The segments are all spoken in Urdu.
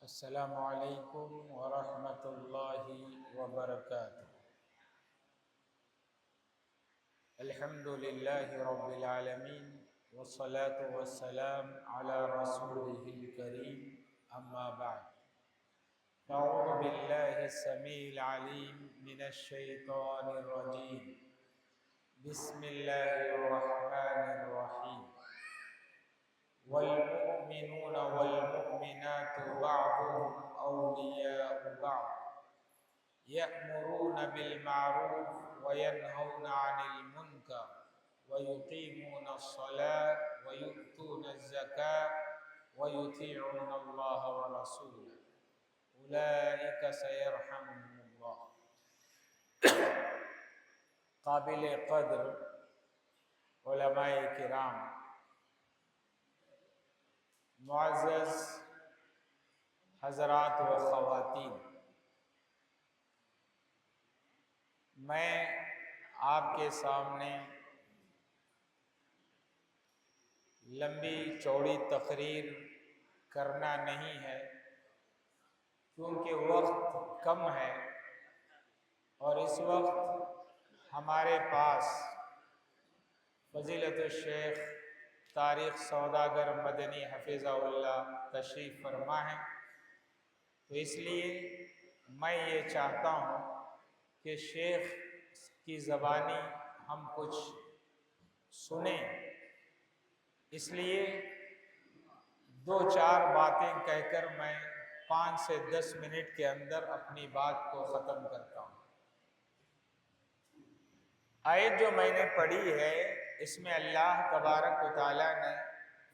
السلام علیکم ورحمۃ اللہ وبرکاتہ۔ الحمد للہ رب العالمین والصلاة والسلام علی رسولہ الکریم، اما بعد فاعوذ باللہ السمیع العلیم من الشیطان الرجیم، بسم اللہ الرحمن الرحیم۔ والمؤمنون والمؤمنات بعضهم أولياء بعض يأمرون بالمعروف وينهون عن المنكر ويقيمون الصلاة ويؤتون الزكاة ويطيعون الله ورسوله أولئك سيرحمهم الله۔ قابل قدر علماء کرام، معزز حضرات و خواتین، میں آپ کے سامنے لمبی چوڑی تقریر کرنا نہیں ہے، کیونکہ وقت کم ہے اور اس وقت ہمارے پاس فضیلت الشیخ طارق سوداگر مدنی حفظہ اللہ تشریف فرما ہے، تو اس لیے میں یہ چاہتا ہوں کہ شیخ کی زبانی ہم کچھ سنیں، اس لیے دو چار باتیں کہہ کر میں 5 سے 10 منٹ کے اندر اپنی بات کو ختم کرتا ہوں۔ آیت جو میں نے پڑھی ہے، اس میں اللہ تبارک و تعالیٰ نے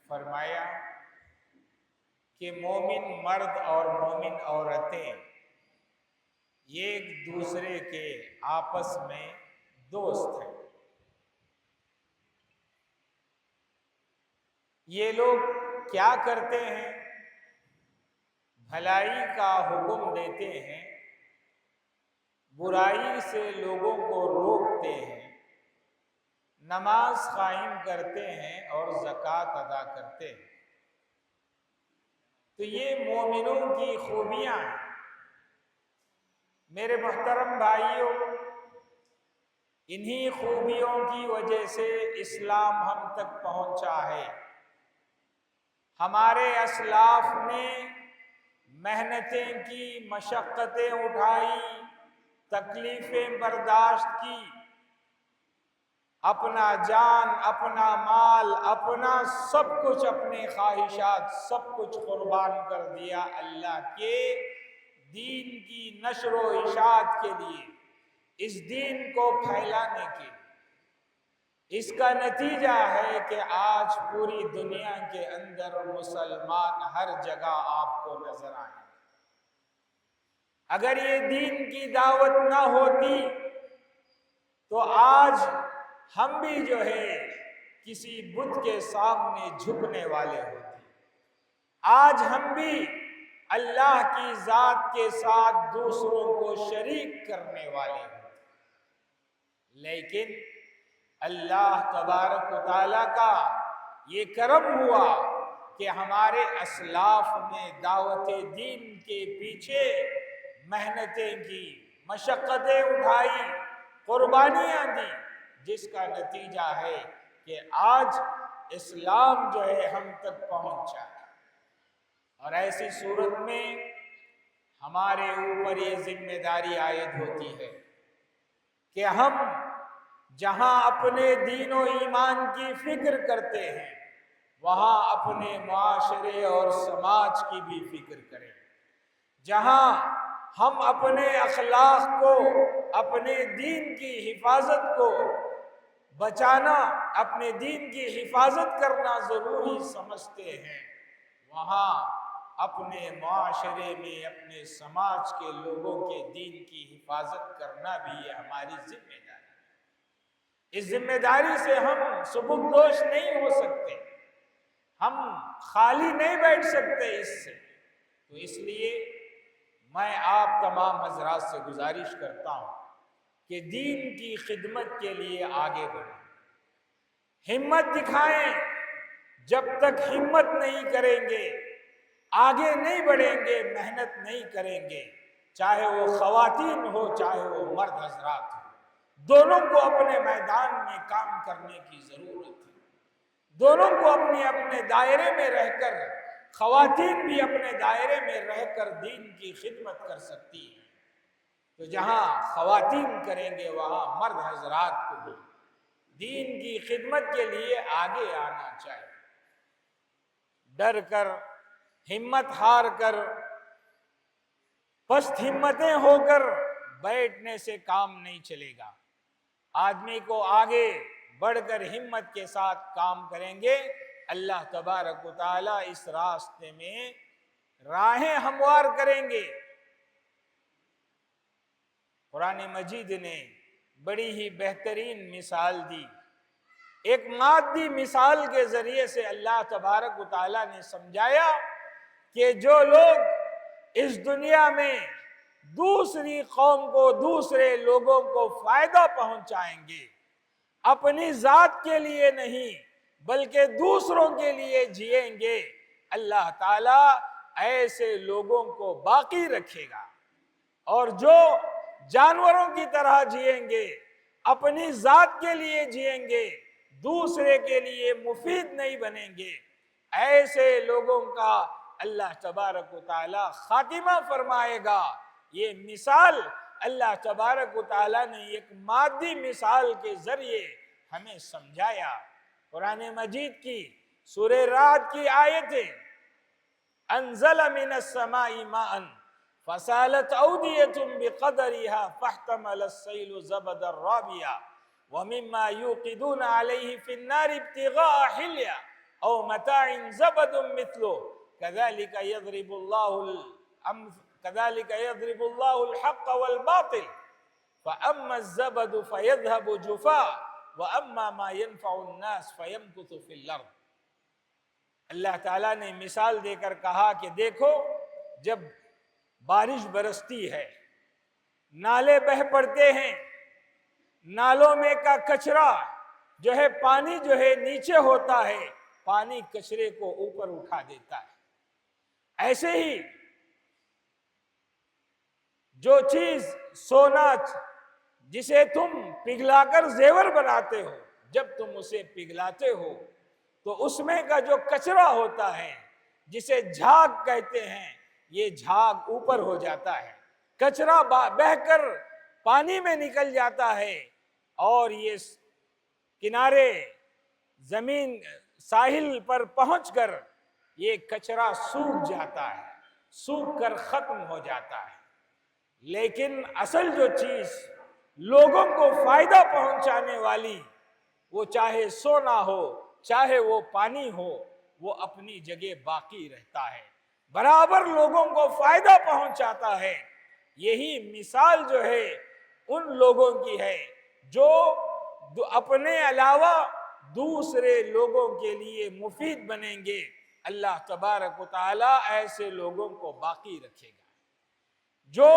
فرمایا کہ مومن مرد اور مومن عورتیں یہ ایک دوسرے کے آپس میں دوست ہیں۔ یہ لوگ کیا کرتے ہیں؟ بھلائی کا حکم دیتے ہیں، برائی سے لوگوں کو روکتے ہیں، نماز قائم کرتے ہیں اور زکوٰۃ ادا کرتے ہیں۔ تو یہ مومنوں کی خوبیاں ہیں۔ میرے محترم بھائیوں، انہی خوبیوں کی وجہ سے اسلام ہم تک پہنچا ہے۔ ہمارے اسلاف نے محنتیں کی، مشقتیں اٹھائی، تکلیفیں برداشت کی، اپنا جان، اپنا مال، اپنا سب کچھ، اپنے خواہشات سب کچھ قربان کر دیا اللہ کے دین کی نشر و اشاعت کے لیے، اس دین کو پھیلانے کے لیے۔ اس کا نتیجہ ہے کہ آج پوری دنیا کے اندر مسلمان ہر جگہ آپ کو نظر آئیں۔ اگر یہ دین کی دعوت نہ ہوتی تو آج ہم بھی جو ہے کسی بت کے سامنے جھکنے والے ہوتے، آج ہم بھی اللہ کی ذات کے ساتھ دوسروں کو شریک کرنے والے ہوتے، لیکن اللہ تبارک و تعالیٰ کا یہ کرم ہوا کہ ہمارے اسلاف نے دعوت دین کے پیچھے محنتیں کی، مشقتیں اٹھائی، قربانیاں دی، جس کا نتیجہ ہے کہ آج اسلام جو ہے ہم تک پہنچا ہے۔ اور ایسی صورت میں ہمارے اوپر یہ ذمہ داری عائد ہوتی ہے کہ ہم جہاں اپنے دین و ایمان کی فکر کرتے ہیں، وہاں اپنے معاشرے اور سماج کی بھی فکر کریں۔ جہاں ہم اپنے اخلاق کو، اپنے دین کی حفاظت کو بچانا، اپنے دین کی حفاظت کرنا ضروری سمجھتے ہیں، وہاں اپنے معاشرے میں، اپنے سماج کے لوگوں کے دین کی حفاظت کرنا بھی یہ ہماری ذمہ داری ہے۔ اس ذمہ داری سے ہم سبکدوش نہیں ہو سکتے، ہم خالی نہیں بیٹھ سکتے اس سے۔ تو اس لیے میں آپ تمام حضرات سے گزارش کرتا ہوں کہ دین کی خدمت کے لیے آگے بڑھیں، ہمت دکھائیں۔ جب تک ہمت نہیں کریں گے، آگے نہیں بڑھیں گے، محنت نہیں کریں گے، چاہے وہ خواتین ہو چاہے وہ مرد حضرات ہو، دونوں کو اپنے میدان میں کام کرنے کی ضرورت ہے۔ دونوں کو اپنے اپنے دائرے میں رہ کر، خواتین بھی اپنے دائرے میں رہ کر دین کی خدمت کر سکتی ہیں، تو جہاں خواتین کریں گے وہاں مرد حضرات کو بھی دین کی خدمت کے لیے آگے آنا چاہیے۔ ڈر کر، ہمت ہار کر، پست ہمتیں ہو کر بیٹھنے سے کام نہیں چلے گا۔ آدمی کو آگے بڑھ کر ہمت کے ساتھ کام کریں گے، اللہ تبارک و تعالیٰ اس راستے میں راہیں ہموار کریں گے۔ قرآن مجید نے بڑی ہی بہترین مثال دی۔ ایک مادی مثال کے ذریعے سے اللہ تبارک و تعالیٰ نے سمجھایا کہ جو لوگ اس دنیا میں دوسری قوم کو، دوسرے لوگوں کو فائدہ پہنچائیں گے، اپنی ذات کے لیے نہیں بلکہ دوسروں کے لیے جئیں گے، اللہ تعالیٰ ایسے لوگوں کو باقی رکھے گا۔ اور جو جانوروں کی طرح جئیں گے، اپنی ذات کے لیے جئیں گے، دوسرے کے لیے مفید نہیں بنیں گے، ایسے لوگوں کا اللہ تبارک و تعالیٰ خاتمہ فرمائے گا۔ یہ مثال اللہ تبارک و تعالیٰ نے ایک مادی مثال کے ذریعے ہمیں سمجھایا۔ قرآن مجید کی سورہ رعد کی آیتیں، انزل من السماء ماء فسالت اودية بقدرها فاحتمل السيل زبدا رابيا ومما يوقدون عليه في النار ابتغاء حلية او متاع زبد مثله كذلك يضرب الله الحق والباطل فأما الزبد فيذهب جفاء وأما ما ينفع الناس فيمكث في الأرض۔ اللہ تعالیٰ نے مثال دے کر کہا کہ دیکھو، جب بارش برستی ہے، نالے بہہ پڑتے ہیں، نالوں میں کا کچرا جو ہے، پانی جو ہے نیچے ہوتا ہے، پانی کچرے کو اوپر اٹھا دیتا ہے۔ ایسے ہی جو چیز سونا جسے تم پگھلا کر زیور بناتے ہو، جب تم اسے پگھلاتے ہو تو اس میں کا جو کچرا ہوتا ہے جسے جھاگ کہتے ہیں، یہ جھاگ اوپر ہو جاتا ہے، کچرا بہہ کر پانی میں نکل جاتا ہے، اور یہ کنارے زمین ساحل پر پہنچ کر یہ کچرا سوکھ جاتا ہے، سوکھ کر ختم ہو جاتا ہے۔ لیکن اصل جو چیز لوگوں کو فائدہ پہنچانے والی، وہ چاہے سونا ہو چاہے وہ پانی ہو، وہ اپنی جگہ باقی رہتا ہے، برابر لوگوں کو فائدہ پہنچاتا ہے۔ یہی مثال جو ہے ان لوگوں کی ہے جو اپنے علاوہ دوسرے لوگوں کے لیے مفید بنیں گے، اللہ تبارک و تعالیٰ ایسے لوگوں کو باقی رکھے گا۔ جو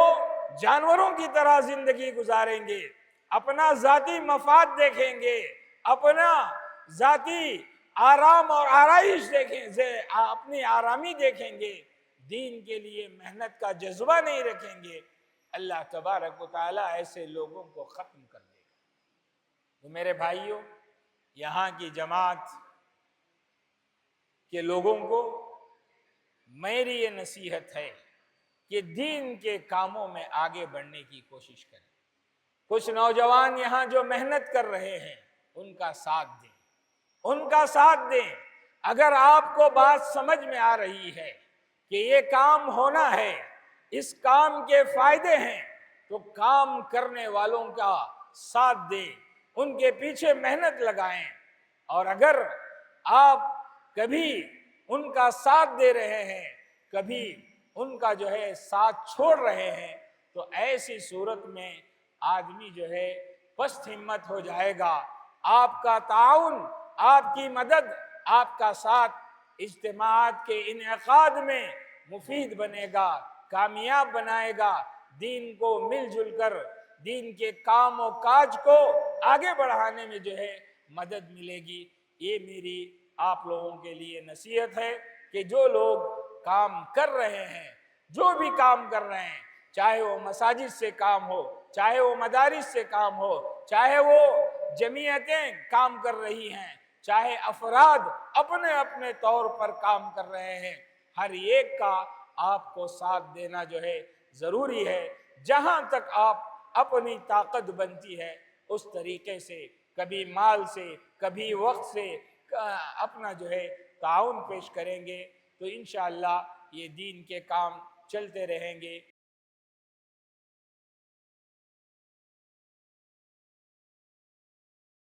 جانوروں کی طرح زندگی گزاریں گے، اپنا ذاتی مفاد دیکھیں گے، اپنا ذاتی آرام اور آرائش اپنی آرامی دیکھیں گے، دین کے لیے محنت کا جذبہ نہیں رکھیں گے، اللہ تبارک و تعالیٰ ایسے لوگوں کو ختم کر دے گا۔ تو میرے بھائیوں، یہاں کی جماعت کے لوگوں کو میری یہ نصیحت ہے کہ دین کے کاموں میں آگے بڑھنے کی کوشش کریں۔ کچھ نوجوان یہاں جو محنت کر رہے ہیں، ان کا ساتھ دیں، ان کا ساتھ دیں۔ اگر آپ کو بات سمجھ میں آ رہی ہے کہ یہ کام ہونا ہے، اس کام کے فائدے ہیں، تو کام کرنے والوں کا ساتھ دیں، ان کے پیچھے محنت لگائیں۔ اور اگر آپ کبھی ان کا ساتھ دے رہے ہیں، کبھی ان کا جو ہے ساتھ چھوڑ رہے ہیں، تو ایسی صورت میں آدمی جو ہے پست ہمت ہو جائے گا۔ آپ کا تعاون، آپ کی مدد، آپ کا ساتھ اجتماعات کے انعقاد میں مفید بنے گا، کامیاب بنائے گا، دین کو مل جل کر دین کے کام و کاج کو آگے بڑھانے میں جو ہے مدد ملے گی۔ یہ میری آپ لوگوں کے لیے نصیحت ہے کہ جو لوگ کام کر رہے ہیں، جو بھی کام کر رہے ہیں، چاہے وہ مساجد سے کام ہو، چاہے وہ مدارس سے کام ہو، چاہے وہ جمعیتیں کام کر رہی ہیں، چاہے افراد اپنے اپنے طور پر کام کر رہے ہیں، ہر ایک کا آپ کو ساتھ دینا جو ہے ضروری ہے۔ جہاں تک آپ اپنی طاقت بنتی ہے اس طریقے سے، کبھی مال سے، کبھی وقت سے اپنا جو ہے تعاون پیش کریں گے تو انشاءاللہ یہ دین کے کام چلتے رہیں گے۔